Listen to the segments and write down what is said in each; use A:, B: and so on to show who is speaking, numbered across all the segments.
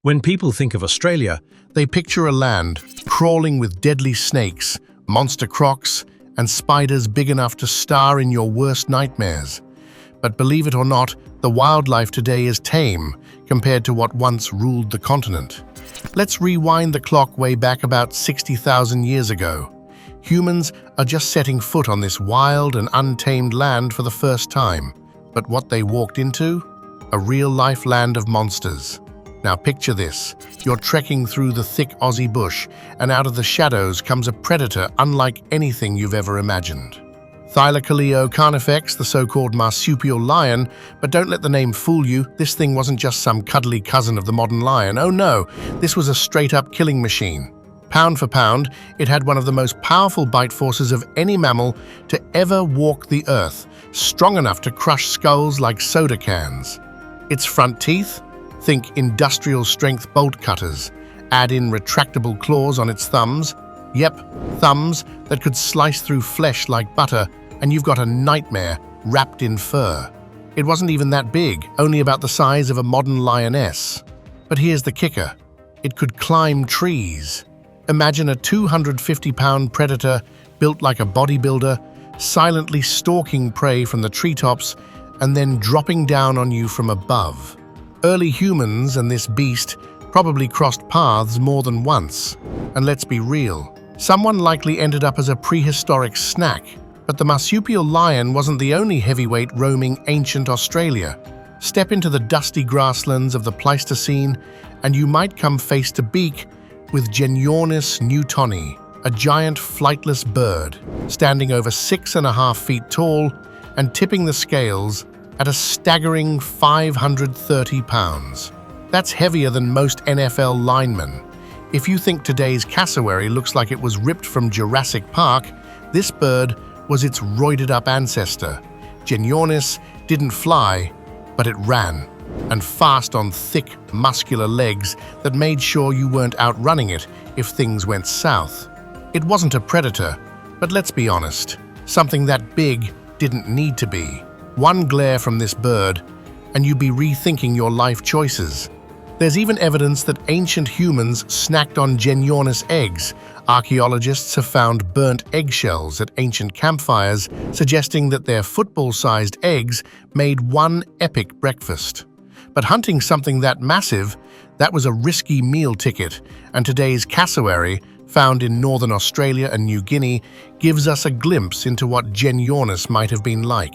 A: When people think of Australia, they picture a land crawling with deadly snakes, monster crocs, and spiders big enough to star in your worst nightmares. But believe it or not, the wildlife today is tame compared to what once ruled the continent. Let's rewind the clock way back about 60,000 years ago. Humans are just setting foot on this wild and untamed land for the first time. But what they walked into? A real-life land of monsters. Now picture this. You're trekking through the thick Aussie bush, and out of the shadows comes a predator unlike anything you've ever imagined. Thylacoleo carnifex, the so-called marsupial lion, but don't let the name fool you, this thing wasn't just some cuddly cousin of the modern lion. Oh no, this was a straight-up killing machine. Pound for pound, it had one of the most powerful bite forces of any mammal to ever walk the earth, strong enough to crush skulls like soda cans. Its front teeth? Think industrial-strength bolt cutters. Add in retractable claws on its thumbs. Yep, thumbs that could slice through flesh like butter, and you've got a nightmare wrapped in fur. It wasn't even that big, only about the size of a modern lioness. But here's the kicker. It could climb trees. Imagine a 250-pound predator built like a bodybuilder, silently stalking prey from the treetops and then dropping down on you from above. Early humans and this beast probably crossed paths more than once. And let's be real, someone likely ended up as a prehistoric snack. But the marsupial lion wasn't the only heavyweight roaming ancient Australia. Step into the dusty grasslands of the Pleistocene and you might come face to beak with Genuinous Newto, a giant flightless bird, standing over 6.5 feet tall and tipping the scales at a staggering 530 pounds. That's heavier than most NFL linemen. If you think today's cassowary looks like it was ripped from Jurassic Park, this bird was its roided-up ancestor. Genuinous didn't fly, but it ran, and fast on thick, muscular legs that made sure you weren't outrunning it if things went south. It wasn't a predator, but let's be honest, something that big didn't need to be. One glare from this bird, and you'd be rethinking your life choices. There's even evidence that ancient humans snacked on Genuinous eggs. Archaeologists have found burnt eggshells at ancient campfires, suggesting that their football-sized eggs made one epic breakfast. But hunting something that massive, that was a risky meal ticket, and today's cassowary, found in northern Australia and New Guinea, gives us a glimpse into what Genuinous might have been like.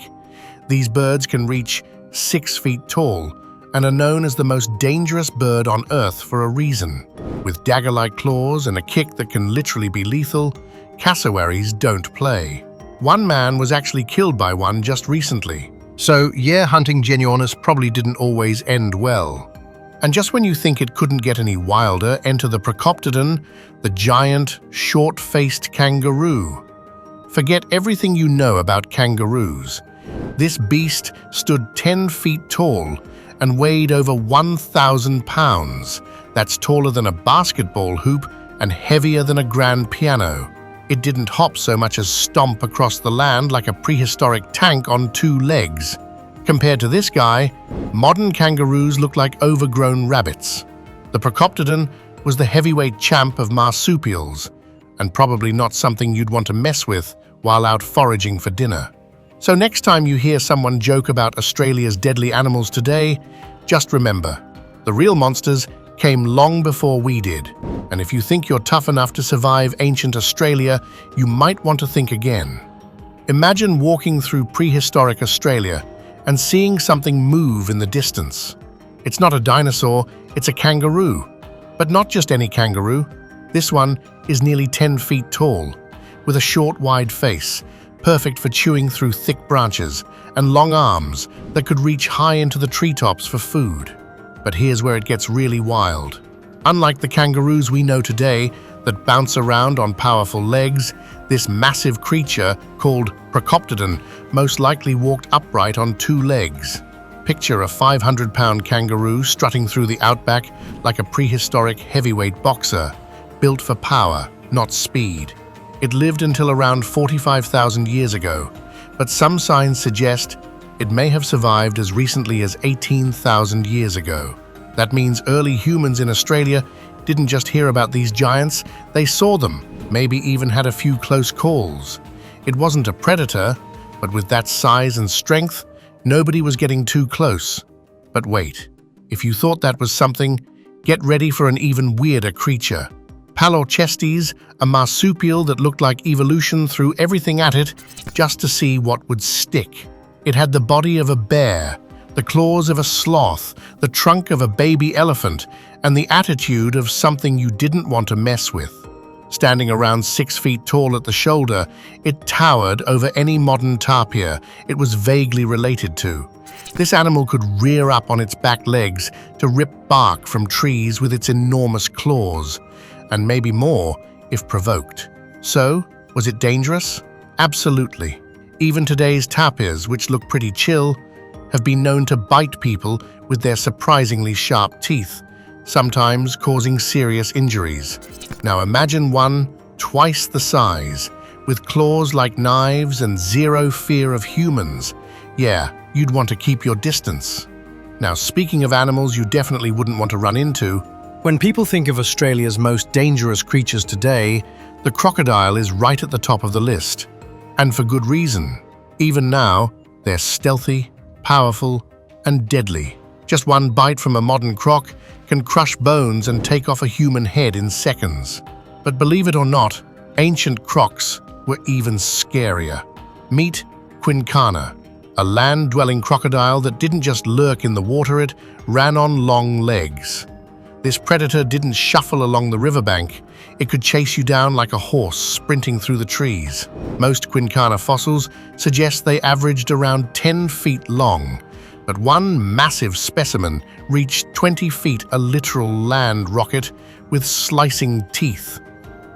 A: These birds can reach 6 feet tall and are known as the most dangerous bird on Earth for a reason. With dagger-like claws and a kick that can literally be lethal, cassowaries don't play. One man was actually killed by one just recently. So yeah, hunting Genuinous probably didn't always end well. And just when you think it couldn't get any wilder, enter the Proopadan, the giant, short-faced kangaroo. Forget everything you know about kangaroos. This beast stood 10 feet tall and weighed over 1,000 pounds. That's taller than a basketball hoop and heavier than a grand piano. It didn't hop so much as stomp across the land like a prehistoric tank on 2 legs. Compared to this guy, modern kangaroos look like overgrown rabbits. The Proopadan was the heavyweight champ of marsupials, and probably not something you'd want to mess with while out foraging for dinner. So next time you hear someone joke about Australia's deadly animals today, just remember, the real monsters came long before we did. And if you think you're tough enough to survive ancient Australia, you might want to think again. Imagine walking through prehistoric Australia and seeing something move in the distance. It's not a dinosaur, it's a kangaroo. But not just any kangaroo. This one is nearly 10 feet tall, with a short, wide face, perfect for chewing through thick branches, and long arms that could reach high into the treetops for food. But here's where it gets really wild. Unlike the kangaroos we know today that bounce around on powerful legs, this massive creature, called Proopadan, most likely walked upright on 2 legs. Picture a 500-pound kangaroo strutting through the outback like a prehistoric heavyweight boxer, built for power, not speed. It lived until around 45,000 years ago, but some signs suggest it may have survived as recently as 18,000 years ago. That means early humans in Australia didn't just hear about these giants, they saw them, maybe even had a few close calls. It wasn't a predator, but with that size and strength, nobody was getting too close. But wait, if you thought that was something, get ready for an even weirder creature. Palorestes, a marsupial that looked like evolution threw everything at it just to see what would stick. It had the body of a bear, the claws of a sloth, the trunk of a baby elephant, and the attitude of something you didn't want to mess with. Standing around 6 feet tall at the shoulder, it towered over any modern tapir it was vaguely related to. This animal could rear up on its back legs to rip bark from trees with its enormous claws, and maybe more if provoked. So, was it dangerous? Absolutely. Even today's tapirs, which look pretty chill, have been known to bite people with their surprisingly sharp teeth, sometimes causing serious injuries. Now imagine one twice the size, with claws like knives and zero fear of humans. Yeah, you'd want to keep your distance. Now, speaking of animals you definitely wouldn't want to run into, when people think of Australia's most dangerous creatures today, the crocodile is right at the top of the list. And for good reason. Even now, they're stealthy, powerful, and deadly. Just one bite from a modern croc can crush bones and take off a human head in seconds. But believe it or not, ancient crocs were even scarier. Meet Quincana, a land-dwelling crocodile that didn't just lurk in the water, it ran on long legs. This predator didn't shuffle along the riverbank. It could chase you down like a horse sprinting through the trees. Most Quincana fossils suggest they averaged around 10 feet long, but one massive specimen reached 20 feet, a literal land rocket with slicing teeth.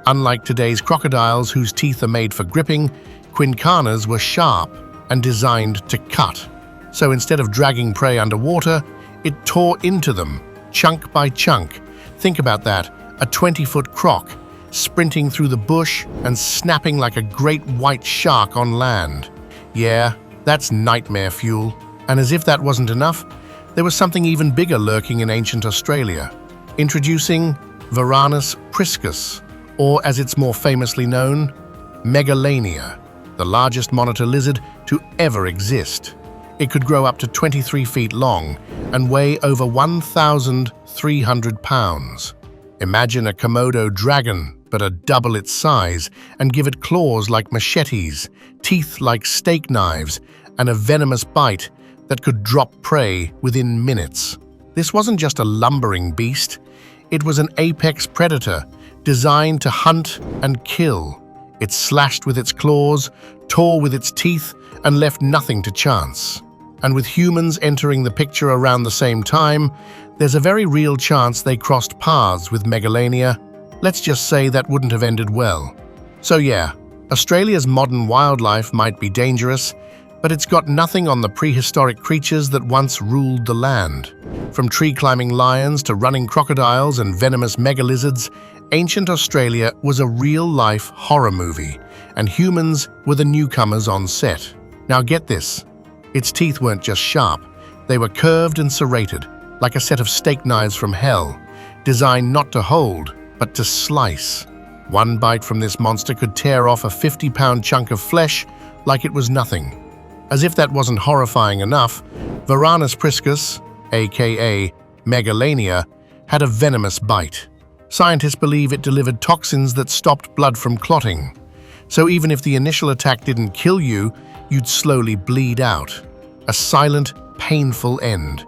A: Unlike today's crocodiles, whose teeth are made for gripping, Quincanas were sharp and designed to cut. So instead of dragging prey underwater, it tore into them, chunk by chunk. Think about that, a 20-foot croc, sprinting through the bush and snapping like a great white shark on land. Yeah, that's nightmare fuel. And as if that wasn't enough, there was something even bigger lurking in ancient Australia. Introducing Varanus priscus, or as it's more famously known, Megalania, the largest monitor lizard to ever exist. It could grow up to 23 feet long and weigh over 1,300 pounds. Imagine a Komodo dragon, but a double its size, and give it claws like machetes, teeth like steak knives, and a venomous bite that could drop prey within minutes. This wasn't just a lumbering beast, it was an apex predator designed to hunt and kill. It slashed with its claws, tore with its teeth, and left nothing to chance. And with humans entering the picture around the same time, there's a very real chance they crossed paths with Megalania. Let's just say that wouldn't have ended well. So yeah, Australia's modern wildlife might be dangerous, but it's got nothing on the prehistoric creatures that once ruled the land. From tree-climbing lions to running crocodiles and venomous megalizards, ancient Australia was a real-life horror movie, and humans were the newcomers on set. Now get this. Its teeth weren't just sharp, they were curved and serrated, like a set of steak knives from hell, designed not to hold, but to slice. One bite from this monster could tear off a 50-pound chunk of flesh like it was nothing. As if that wasn't horrifying enough, Varanus priscus, aka Megalania, had a venomous bite. Scientists believe it delivered toxins that stopped blood from clotting. So even if the initial attack didn't kill you, you'd slowly bleed out. A silent, painful end.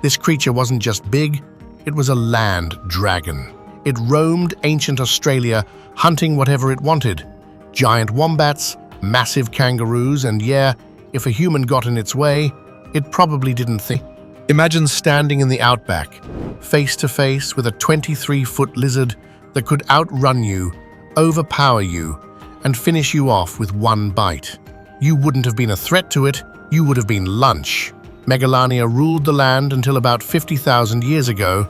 A: This creature wasn't just big, it was a land dragon. It roamed ancient Australia, hunting whatever it wanted. Giant wombats, massive kangaroos, and yeah, if a human got in its way, it probably didn't think. Imagine standing in the outback, face to face with a 23-foot lizard that could outrun you, overpower you, and finish you off with one bite. You wouldn't have been a threat to it, you would have been lunch. Megalania ruled the land until about 50,000 years ago,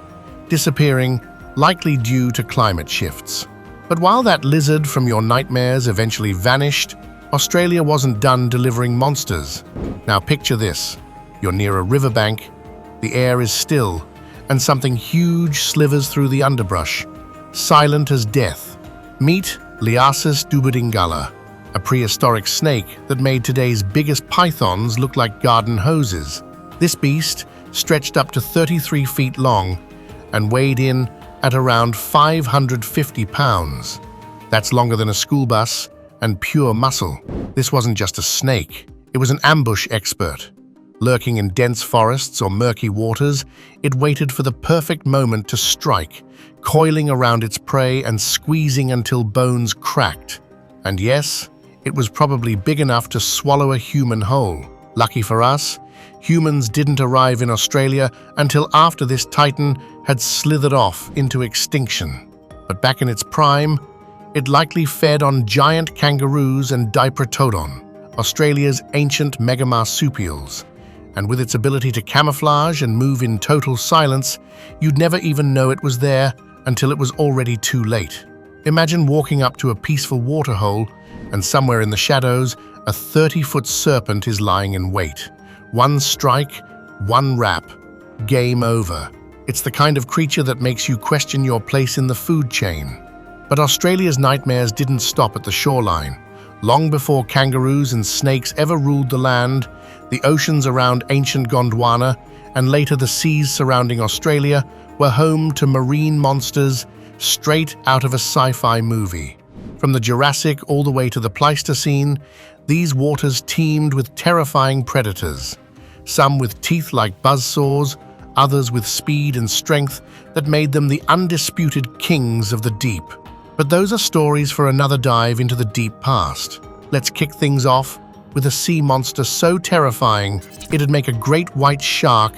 A: disappearing, likely due to climate shifts. But while that lizard from your nightmares eventually vanished, Australia wasn't done delivering monsters. Now picture this. You're near a riverbank, the air is still, and something huge slithers through the underbrush, silent as death. Meet Liasis dubadingala, a prehistoric snake that made today's biggest pythons look like garden hoses. This beast stretched up to 33 feet long and weighed in at around 550 pounds. That's longer than a school bus and pure muscle. This wasn't just a snake, it was an ambush expert. Lurking in dense forests or murky waters, it waited for the perfect moment to strike, coiling around its prey and squeezing until bones cracked. And yes, it was probably big enough to swallow a human whole. Lucky for us, humans didn't arrive in Australia until after this titan had slithered off into extinction. But back in its prime, it likely fed on giant kangaroos and Diprotodon, Australia's ancient mega-marsupials. And with its ability to camouflage and move in total silence, you'd never even know it was there until it was already too late. Imagine walking up to a peaceful waterhole and somewhere in the shadows, a 30-foot serpent is lying in wait. One strike, one rap, game over. It's the kind of creature that makes you question your place in the food chain. But Australia's nightmares didn't stop at the shoreline. Long before kangaroos and snakes ever ruled the land, the oceans around ancient Gondwana and later the seas surrounding Australia were home to marine monsters straight out of a sci-fi movie. From the Jurassic all the way to the Pleistocene, these waters teemed with terrifying predators, some with teeth like buzzsaws, others with speed and strength that made them the undisputed kings of the deep. But those are stories for another dive into the deep past. Let's kick things off with a sea monster so terrifying it'd make a great white shark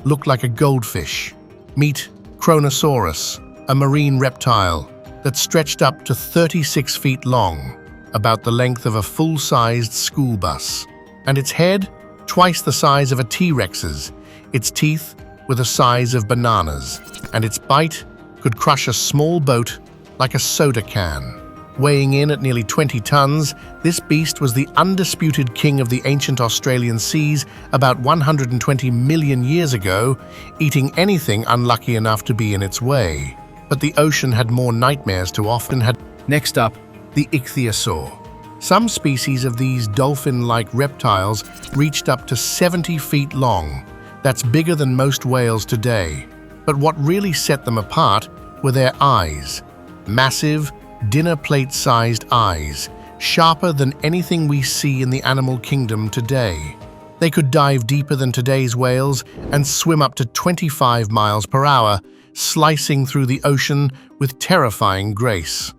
A: look like a goldfish. Meet Kronosaurus, a marine reptile that stretched up to 36 feet long, about the length of a full-sized school bus. And its head, twice the size of a T-Rex's, its teeth were the size of bananas, and its bite could crush a small boat like a soda can. Weighing in at nearly 20 tons, this beast was the undisputed king of the ancient Australian seas about 120 million years ago, eating anything unlucky enough to be in its way. But the ocean had more nightmares to often had. Next up, the ichthyosaur. Some species of these dolphin-like reptiles reached up to 70 feet long. That's bigger than most whales today. But what really set them apart were their eyes. Massive, dinner plate-sized eyes, sharper than anything we see in the animal kingdom today. They could dive deeper than today's whales and swim up to 25 miles per hour, slicing through the ocean with terrifying grace.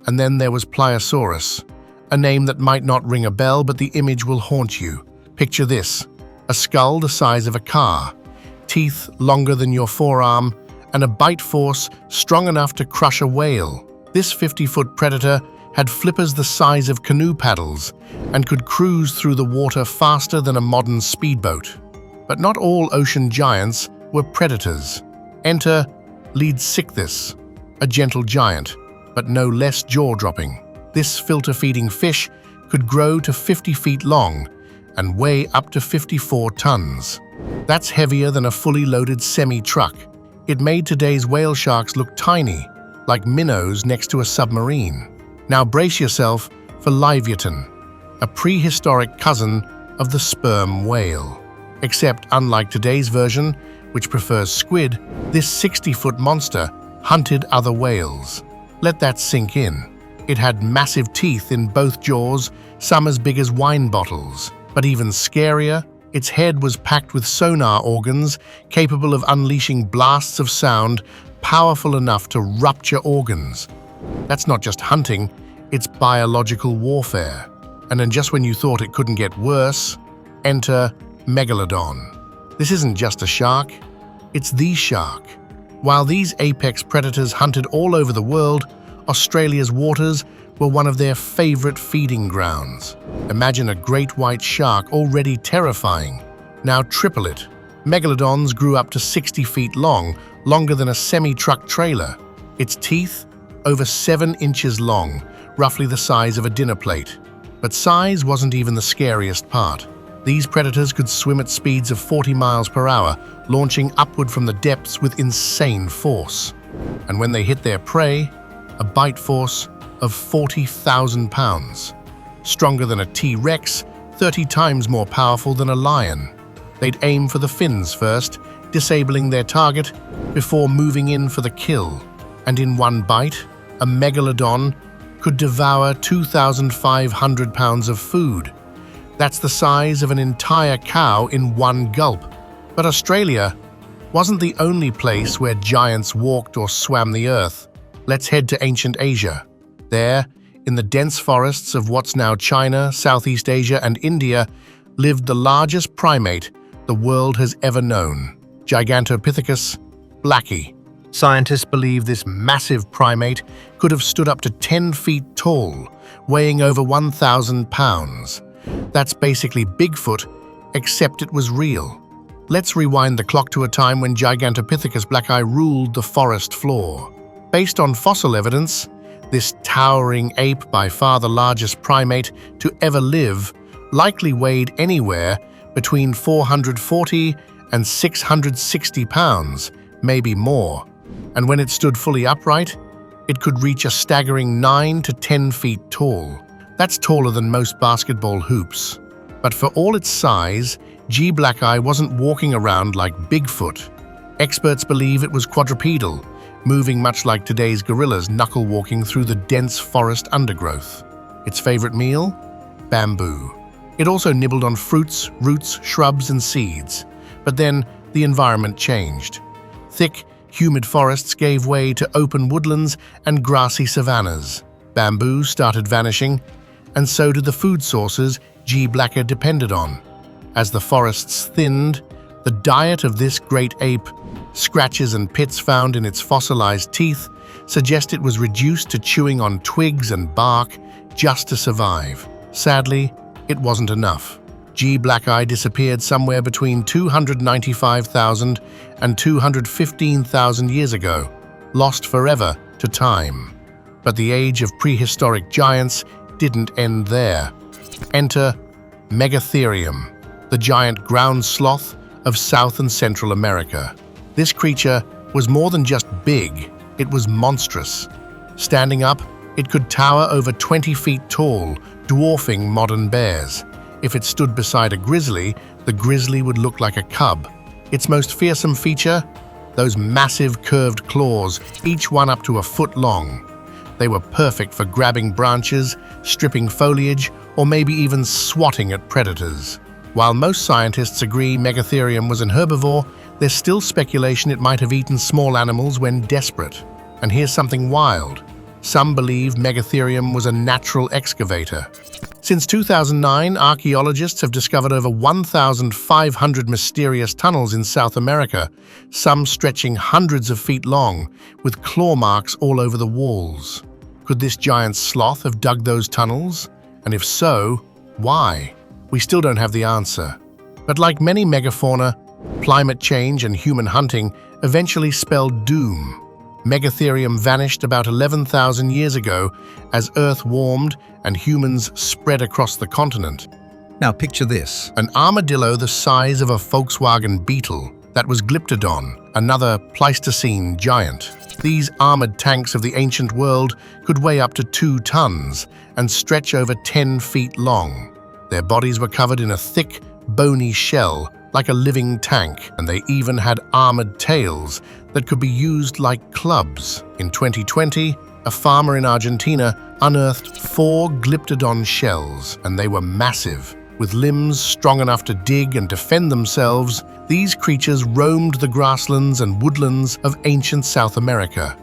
A: And then there was Pliosaurus, a name that might not ring a bell, but the image will haunt you. Picture this: a skull the size of a car, teeth longer than your forearm, and a bite force strong enough to crush a whale. This 50-foot predator had flippers the size of canoe paddles and could cruise through the water faster than a modern speedboat. But not all ocean giants were predators. Enter Leadsichthys, a gentle giant, but no less jaw-dropping. This filter-feeding fish could grow to 50 feet long and weigh up to 54 tons. That's heavier than a fully loaded semi-truck. It made today's whale sharks look tiny, like minnows next to a submarine. Now brace yourself for Leviathan, a prehistoric cousin of the sperm whale. Except, unlike today's version, which prefers squid, this 60-foot monster hunted other whales. Let that sink in. It had massive teeth in both jaws, some as big as wine bottles. But even scarier, its head was packed with sonar organs capable of unleashing blasts of sound powerful enough to rupture organs. That's not just hunting, it's biological warfare. And then just when you thought it couldn't get worse, enter Megalodon. This isn't just a shark, it's the shark. While these apex predators hunted all over the world, Australia's waters were one of their favorite feeding grounds. Imagine a great white shark already terrifying. Now triple it. Megalodons grew up to 60 feet long, longer than a semi-truck trailer. Its teeth, over 7 inches long, roughly the size of a dinner plate. But size wasn't even the scariest part. These predators could swim at speeds of 40 miles per hour, launching upward from the depths with insane force. And when they hit their prey, a bite force of 40,000 pounds. Stronger than a T-Rex, 30 times more powerful than a lion. They'd aim for the fins first, disabling their target before moving in for the kill. And in one bite, a Megalodon could devour 2,500 pounds of food. That's the size of an entire cow in one gulp. But Australia wasn't the only place where giants walked or swam the earth. Let's head to ancient Asia. There, in the dense forests of what's now China, Southeast Asia, and India, lived the largest primate the world has ever known, Gigantopithecus blacki. Scientists believe this massive primate could have stood up to 10 feet tall, weighing over 1,000 pounds. That's basically Bigfoot, except it was real. Let's rewind the clock to a time when Gigantopithecus blacki ruled the forest floor. Based on fossil evidence, this towering ape, by far the largest primate to ever live, likely weighed anywhere between 440 and 660 pounds, maybe more. And when it stood fully upright, it could reach a staggering 9 to 10 feet tall. That's taller than most basketball hoops. But for all its size, G. blacki wasn't walking around like Bigfoot. Experts believe it was quadrupedal, moving much like today's gorillas knuckle-walking through the dense forest undergrowth. Its favorite meal? Bamboo. It also nibbled on fruits, roots, shrubs, and seeds. But then the environment changed. Thick, humid forests gave way to open woodlands and grassy savannas. Bamboo started vanishing, and so did the food sources G. blacki depended on. As the forests thinned, the diet of this great ape, scratches and pits found in its fossilized teeth, suggest it was reduced to chewing on twigs and bark just to survive. Sadly, it wasn't enough. G. blacki disappeared somewhere between 295,000 and 215,000 years ago, lost forever to time. But the age of prehistoric giants didn't end there. Enter Megatherium, the giant ground sloth of South and Central America. This creature was more than just big, it was monstrous. Standing up, it could tower over 20 feet tall, dwarfing modern bears. If it stood beside a grizzly, the grizzly would look like a cub. Its most fearsome feature? Those massive curved claws, each one up to a foot long. They were perfect for grabbing branches, stripping foliage, or maybe even swatting at predators. While most scientists agree Megatherium was an herbivore, there's still speculation it might have eaten small animals when desperate. And here's something wild. Some believe Megatherium was a natural excavator. Since 2009, archaeologists have discovered over 1,500 mysterious tunnels in South America, some stretching hundreds of feet long, with claw marks all over the walls. Could this giant sloth have dug those tunnels? And if so, why? We still don't have the answer. But like many megafauna, climate change and human hunting eventually spelled doom. Megatherium vanished about 11,000 years ago as Earth warmed and humans spread across the continent.
B: Now picture this.
A: An armadillo the size of a Volkswagen Beetle. That was Gipadon, another Pleistocene giant. These armored tanks of the ancient world could weigh up to 2 tons and stretch over 10 feet long. Their bodies were covered in a thick, bony shell, like a living tank, and they even had armored tails that could be used like clubs. In 2020, a farmer in Argentina unearthed 4 Glyptodon shells, and they were massive. With limbs strong enough to dig and defend themselves, these creatures roamed the grasslands and woodlands of ancient South America.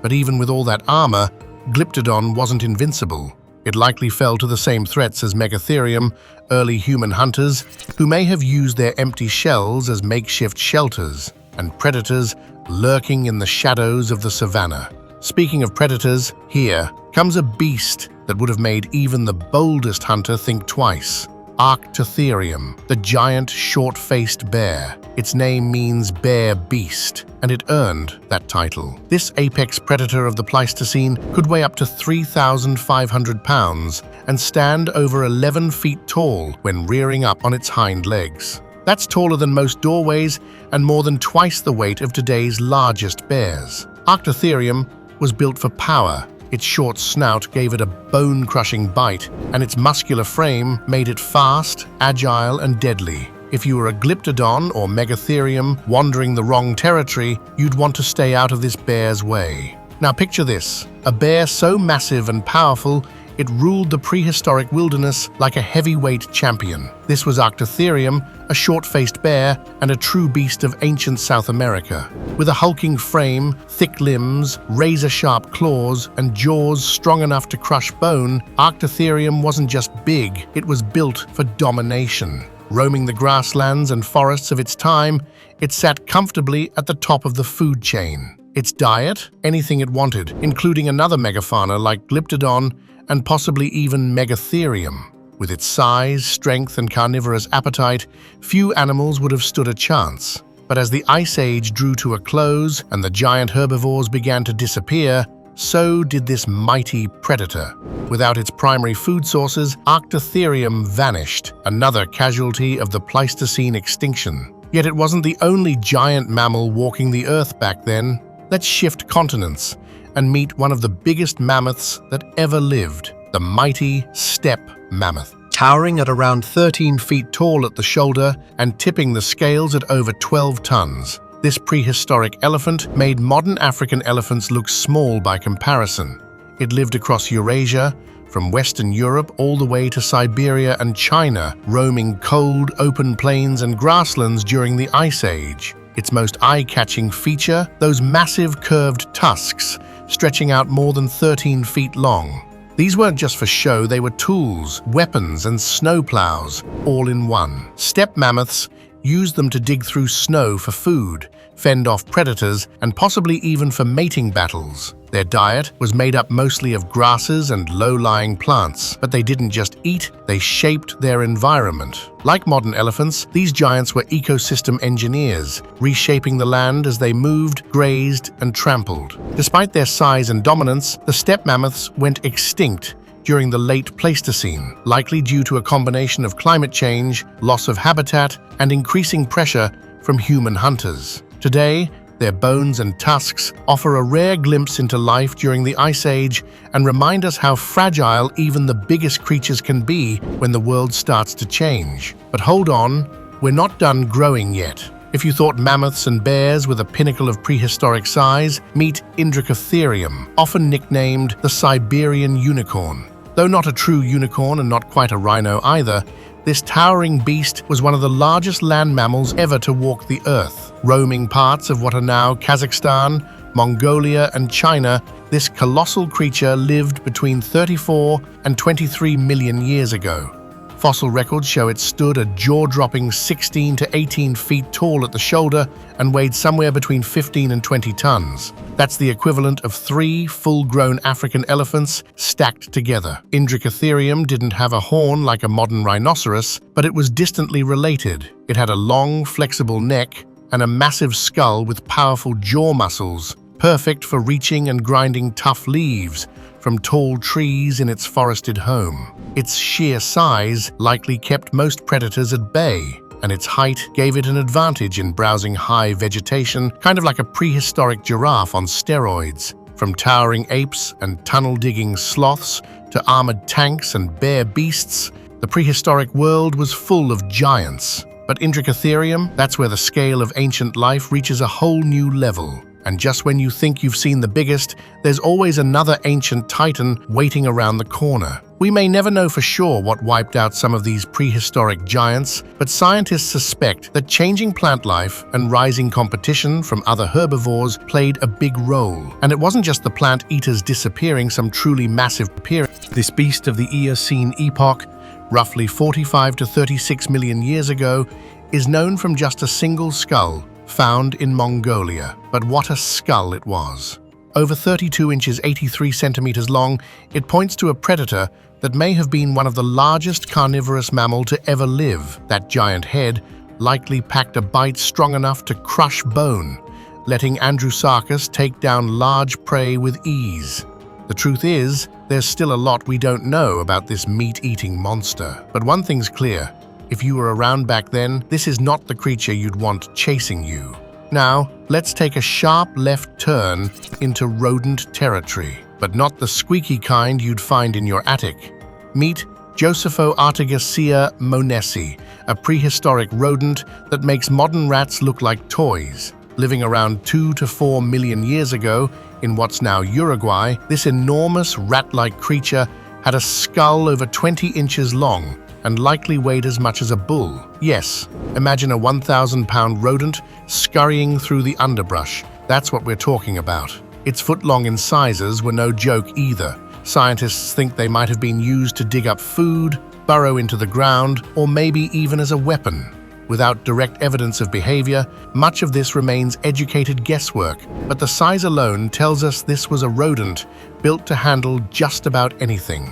A: But even with all that armor, Glyptodon wasn't invincible. It likely fell to the same threats as Megatherium, early human hunters, who may have used their empty shells as makeshift shelters, and predators lurking in the shadows of the savannah. Speaking of predators, here comes a beast that would have made even the boldest hunter think twice. Arctreum, the giant short-faced bear. Its name means bear beast, and it earned that title. This apex predator of the Pleistocene could weigh up to 3,500 pounds and stand over 11 feet tall when rearing up on its hind legs. That's taller than most doorways and more than twice the weight of today's largest bears. Arctreum was built for power. Its short snout gave it a bone-crushing bite, and its muscular frame made it fast, agile, and deadly. If you were a Gipadon or Megatherium wandering the wrong territory, you'd want to stay out of this bear's way. Now picture this, a bear so massive and powerful it ruled the prehistoric wilderness like a heavyweight champion. This was Arctreum, a short-faced bear and a true beast of ancient South America. With a hulking frame, thick limbs, razor-sharp claws, and jaws strong enough to crush bone, Arctreum wasn't just big, it was built for domination. Roaming the grasslands and forests of its time, it sat comfortably at the top of the food chain. Its diet? Anything it wanted, including another megafauna like Gipadon and possibly even Megatherium. With its size, strength, and carnivorous appetite, few animals would have stood a chance. But as the Ice Age drew to a close and the giant herbivores began to disappear, so did this mighty predator. Without its primary food sources, Arctreum vanished, another casualty of the Pleistocene extinction. Yet it wasn't the only giant mammal walking the earth back then. Let's shift continents and meet one of the biggest mammoths that ever lived, the mighty steppe mammoth. Towering at around 13 feet tall at the shoulder and tipping the scales at over 12 tons, this prehistoric elephant made modern African elephants look small by comparison. It lived across Eurasia, from Western Europe all the way to Siberia and China, roaming cold, open plains and grasslands during the Ice Age. Its most eye-catching feature, those massive curved tusks, stretching out more than 13 feet long. These weren't just for show, they were tools, weapons, and snowplows, all in one. Steppe mammoths used them to dig through snow for food, fend off predators, and possibly even for mating battles. Their diet was made up mostly of grasses and low-lying plants, but they didn't just eat, they shaped their environment. Like modern elephants, these giants were ecosystem engineers, reshaping the land as they moved, grazed, and trampled. Despite their size and dominance, the steppe mammoths went extinct during the late Pleistocene, likely due to a combination of climate change, loss of habitat, and increasing pressure from human hunters. Today, their bones and tusks offer a rare glimpse into life during the Ice Age and remind us how fragile even the biggest creatures can be when the world starts to change. But hold on, we're not done growing yet. If you thought mammoths and bears were the pinnacle of prehistoric size, meet Indrathetherium, often nicknamed the Siberian unicorn. Though not a true unicorn and not quite a rhino either, this towering beast was one of the largest land mammals ever to walk the earth. Roaming parts of what are now Kazakhstan, Mongolia, and China, this colossal creature lived between 34 and 23 million years ago. Fossil records show it stood a jaw-dropping 16 to 18 feet tall at the shoulder and weighed somewhere between 15 and 20 tons. That's the equivalent of 3 full-grown African elephants stacked together. Indrathetherium didn't have a horn like a modern rhinoceros, but it was distantly related. It had a long, flexible neck and a massive skull with powerful jaw muscles, perfect for reaching and grinding tough leaves from tall trees in its forested home. Its sheer size likely kept most predators at bay, and its height gave it an advantage in browsing high vegetation, kind of like a prehistoric giraffe on steroids. From towering apes and tunnel-digging sloths to armored tanks and bear beasts, the prehistoric world was full of giants. But Indrathetherium, that's where the scale of ancient life reaches a whole new level. And just when you think you've seen the biggest, there's always another ancient titan waiting around the corner. We may never know for sure what wiped out some of these prehistoric giants, but scientists suspect that changing plant life and rising competition from other herbivores played a big role. And it wasn't just the plant eaters disappearing, some truly massive appearance. This beast of the Eosene epoch, roughly 45 to 36 million years ago, is known from just a single skull found in Mongolia. But what a skull it was. Over 32 inches 83 centimeters long, it points to a predator that may have been one of the largest carnivorous mammal to ever live. That giant head likely packed a bite strong enough to crush bone, letting Andrewsarchus take down large prey with ease. The truth is, there's still a lot we don't know about this meat-eating monster. But one thing's clear: if you were around back then, this is not the creature you'd want chasing you. Now, let's take a sharp left turn into rodent territory, but not the squeaky kind you'd find in your attic. Meet Josepho Artagusia monesi, a prehistoric rodent that makes modern rats look like toys. Living around 2 to 4 million years ago in what's now Uruguay, this enormous rat-like creature had a skull over 20 inches long and likely weighed as much as a bull. Yes, imagine a 1,000-pound rodent scurrying through the underbrush. That's what we're talking about. Its foot-long incisors were no joke either. Scientists think they might have been used to dig up food, burrow into the ground, or maybe even as a weapon. Without direct evidence of behavior, much of this remains educated guesswork, but the size alone tells us this was a rodent built to handle just about anything.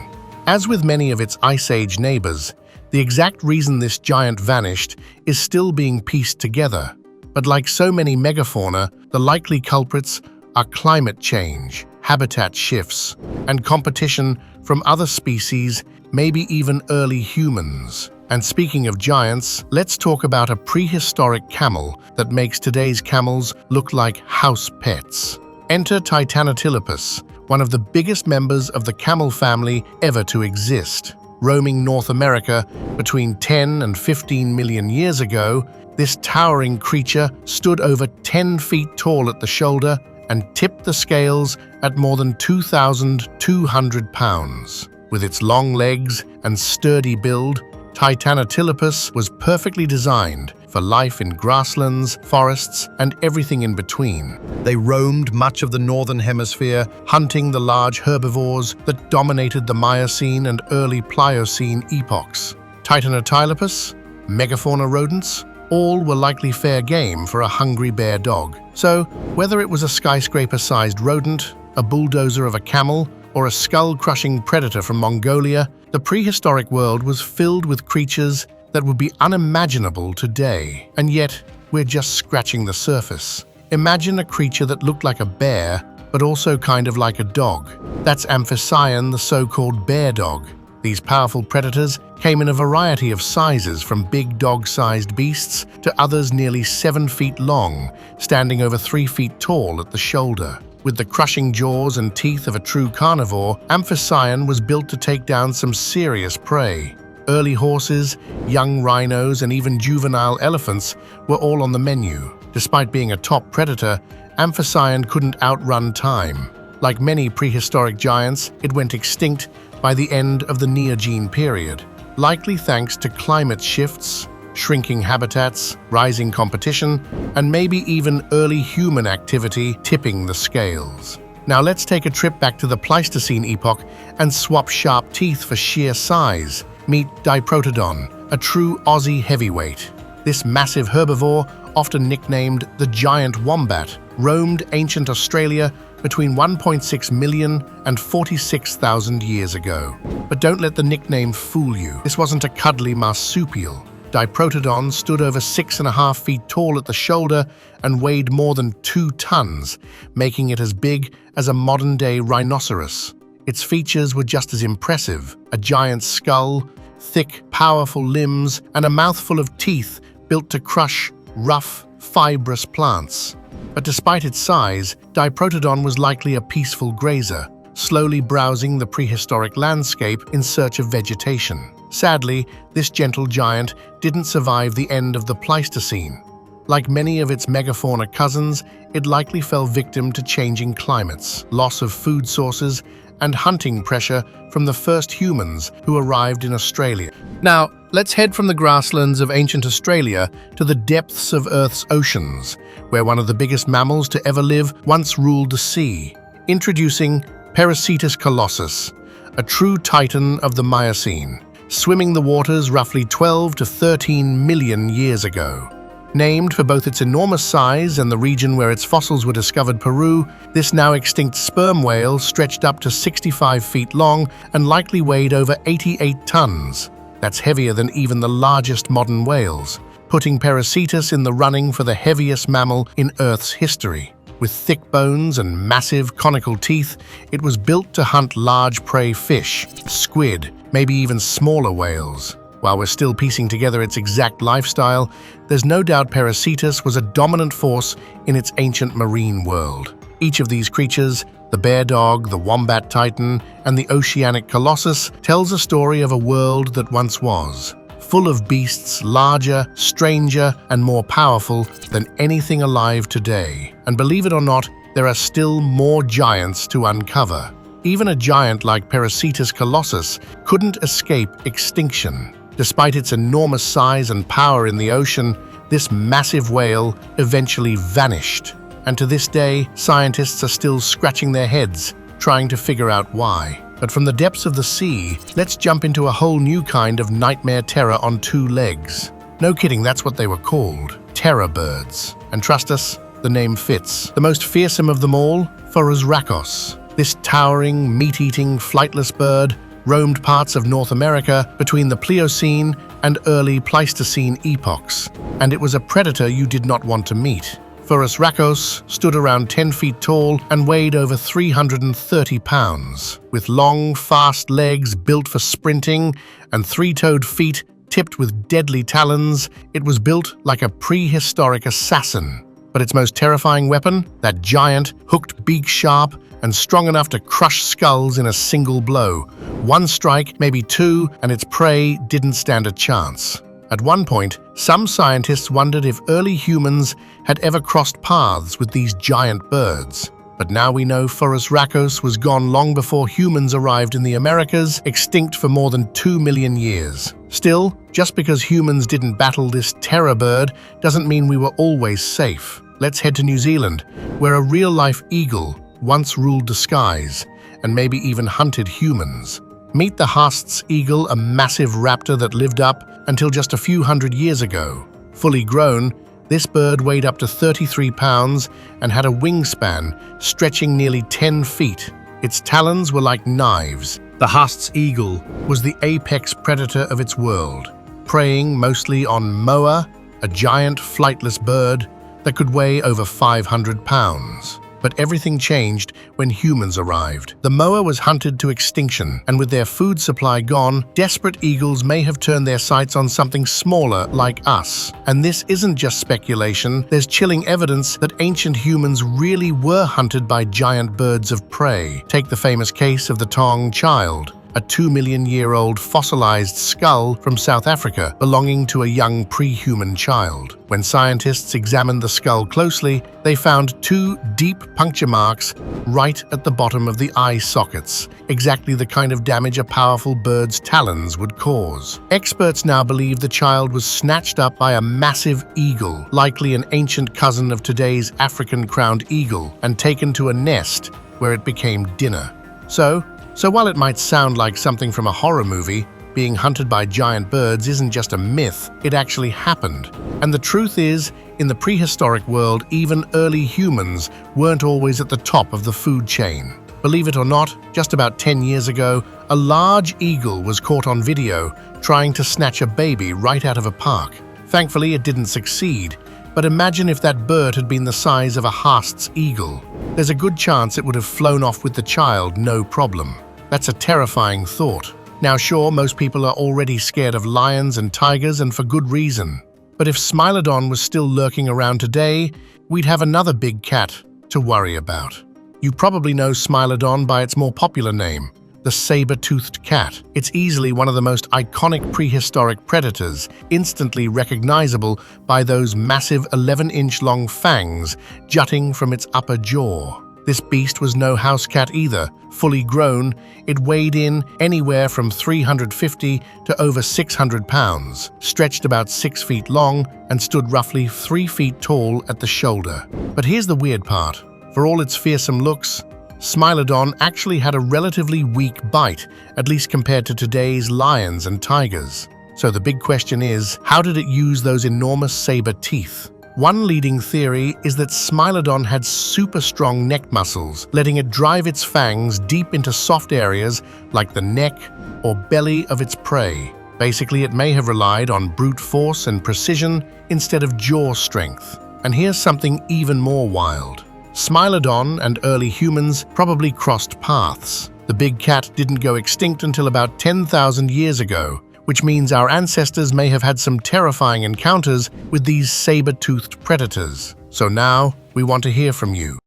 A: As with many of its Ice Age neighbors, the exact reason this giant vanished is still being pieced together. But like so many megafauna, the likely culprits are climate change, habitat shifts, and competition from other species, maybe even early humans. And speaking of giants, let's talk about a prehistoric camel that makes today's camels look like house pets. Enter Titanotilipus, one of the biggest members of the camel family ever to exist. Roaming North America between 10 and 15 million years ago, this towering creature stood over 10 feet tall at the shoulder and tipped the scales at more than 2,200 pounds. With its long legs and sturdy build, Titanotilipus was perfectly designed for life in grasslands, forests, and everything in between.
B: They roamed much of the northern hemisphere,
A: Hunting the large herbivores that dominated the Miocene and early Pliocene epochs. Titanotilipus, megafauna rodents, all were likely fair game for a hungry bear dog. So, whether it was a skyscraper-sized rodent, a bulldozer of a camel, or a skull-crushing predator from Mongolia, the prehistoric world was filled with creatures that would be unimaginable today. And yet, we're just scratching the surface. Imagine a creature that looked like a bear, but also kind of like a dog. That's Amphysan, the so-called bear dog. These powerful predators came in a variety of sizes, from big dog-sized beasts to others nearly 7 feet long, standing over 3 feet tall at the shoulder. With the crushing jaws and teeth of a true carnivore, Amphysan was built to take down some serious prey. Early horses, young rhinos, and even juvenile elephants were all on the menu. Despite being a top predator, Amphysan couldn't outrun time. Like many prehistoric giants, it went extinct by the end of the Neogene period, likely thanks to climate shifts, shrinking habitats, rising competition, and maybe even early human activity tipping the scales. Now let's take a trip back to the Pleistocene epoch and swap sharp teeth for sheer size. Meet Diprotodon, a true Aussie heavyweight. This massive herbivore, often nicknamed the giant wombat, roamed ancient Australia between 1.6 million and 46,000 years ago. But don't let the nickname fool you. This wasn't a cuddly marsupial. Diprotodon stood over 6.5 feet tall at the shoulder and weighed more than 2 tons, making it as big as a modern-day rhinoceros. Its features were just as impressive: a giant skull, thick, powerful limbs, and a mouthful of teeth built to crush rough, fibrous plants. But despite its size, Diprotodon was likely a peaceful grazer, slowly browsing the prehistoric landscape in search of vegetation. Sadly, this gentle giant didn't survive the end of the Pleistocene. Like many of its megafauna cousins, it likely fell victim to changing climates, loss of food sources, and hunting pressure from the first humans who arrived in Australia. Now, let's head from the grasslands of ancient Australia to the depths of Earth's oceans, where one of the biggest mammals to ever live once ruled the sea. Introducing Paracetus Colossus, a true titan of the Miocene, swimming the waters roughly 12 to 13 million years ago. Named for both its enormous size and the region where its fossils were discovered, Peru, this now extinct sperm whale stretched up to 65 feet long and likely weighed over 88 tons. That's heavier than even the largest modern whales, putting Paracetus in the running for the heaviest mammal in Earth's history. With thick bones and massive conical teeth, it was built to hunt large prey fish, squid, maybe even smaller whales. While we're still piecing together its exact lifestyle, there's no doubt Paracetus was a dominant force in its ancient marine world. Each of these creatures, the bear dog, the wombat titan, and the oceanic colossus, tells a story of a world that once was, full of beasts larger, stranger, and more powerful than anything alive today. And believe it or not, there are still more giants to uncover. Even a giant like Paracetus Colossus couldn't escape extinction. Despite its enormous size and power in the ocean, this massive whale eventually vanished. And to this day, scientists are still scratching their heads, trying to figure out why. But from the depths of the sea, let's jump into a whole new kind of nightmare terror on two legs. No kidding, that's what they were called, terror birds. And trust us, the name fits. The most fearsome of them all, Foros. This towering, meat-eating, flightless bird roamed parts of North America between the Pliocene and early Pleistocene epochs, and it was a predator you did not want to meet. Foros stood around 10 feet tall and weighed over 330 pounds. With long, fast legs built for sprinting and three-toed feet tipped with deadly talons, it was built like a prehistoric assassin. But its most terrifying weapon, that giant, hooked beak sharp and strong enough to crush skulls in a single blow. One strike, maybe two, and its prey didn't stand a chance. At one point, some scientists wondered if early humans had ever crossed paths with these giant birds. But now we know Foros was gone long before humans arrived in the Americas, extinct for more than 2 million years. Still, just because humans didn't battle this terror bird doesn't mean we were always safe. Let's head to New Zealand, where a real-life eagle once ruled the skies and maybe even hunted humans. Meet the Haast's eagle, a massive raptor that lived up until just a few hundred years ago. Fully grown, this bird weighed up to 33 pounds and had a wingspan stretching nearly 10 feet. Its talons were like knives. The Haast's eagle was the apex predator of its world, preying mostly on moa, a giant flightless bird that could weigh over 500 pounds. But everything changed when humans arrived. The moa was hunted to extinction, and with their food supply gone, desperate eagles may have turned their sights on something smaller like us. And this isn't just speculation, there's chilling evidence that ancient humans really were hunted by giant birds of prey. Take the famous case of the Tong Child, a 2-million-year-old fossilized skull from South Africa belonging to a young pre-human child. When scientists examined the skull closely, they found 2 deep puncture marks right at the bottom of the eye sockets, exactly the kind of damage a powerful bird's talons would cause. Experts now believe the child was snatched up by a massive eagle, likely an ancient cousin of today's African crowned eagle, and taken to a nest where it became dinner. So while it might sound like something from a horror movie, being hunted by giant birds isn't just a myth, it actually happened. And the truth is, in the prehistoric world, even early humans weren't always at the top of the food chain. Believe it or not, just about 10 years ago, a large eagle was caught on video trying to snatch a baby right out of a park. Thankfully, it didn't succeed. But imagine if that bird had been the size of a Haast's eagle. There's a good chance it would have flown off with the child, no problem. That's a terrifying thought. Now sure, most people are already scared of lions and tigers, and for good reason. But if Smileodon was still lurking around today, we'd have another big cat to worry about. You probably know Smileodon by its more popular name, the saber-toothed cat. It's easily one of the most iconic prehistoric predators, instantly recognizable by those massive 11-inch long fangs jutting from its upper jaw. This beast was no house cat either. Fully grown, it weighed in anywhere from 350 to over 600 pounds, stretched about 6 feet long, and stood roughly 3 feet tall at the shoulder. But here's the weird part. For all its fearsome looks, Smileodon actually had a relatively weak bite, at least compared to today's lions and tigers. So the big question is, how did it use those enormous saber teeth? One leading theory is that Smileodon had super strong neck muscles, letting it drive its fangs deep into soft areas like the neck or belly of its prey. Basically, it may have relied on brute force and precision instead of jaw strength. And here's something even more wild. Smileodon and early humans probably crossed paths. The big cat didn't go extinct until about 10,000 years ago, which means our ancestors may have had some terrifying encounters with these saber-toothed predators. So now, we want to hear from you.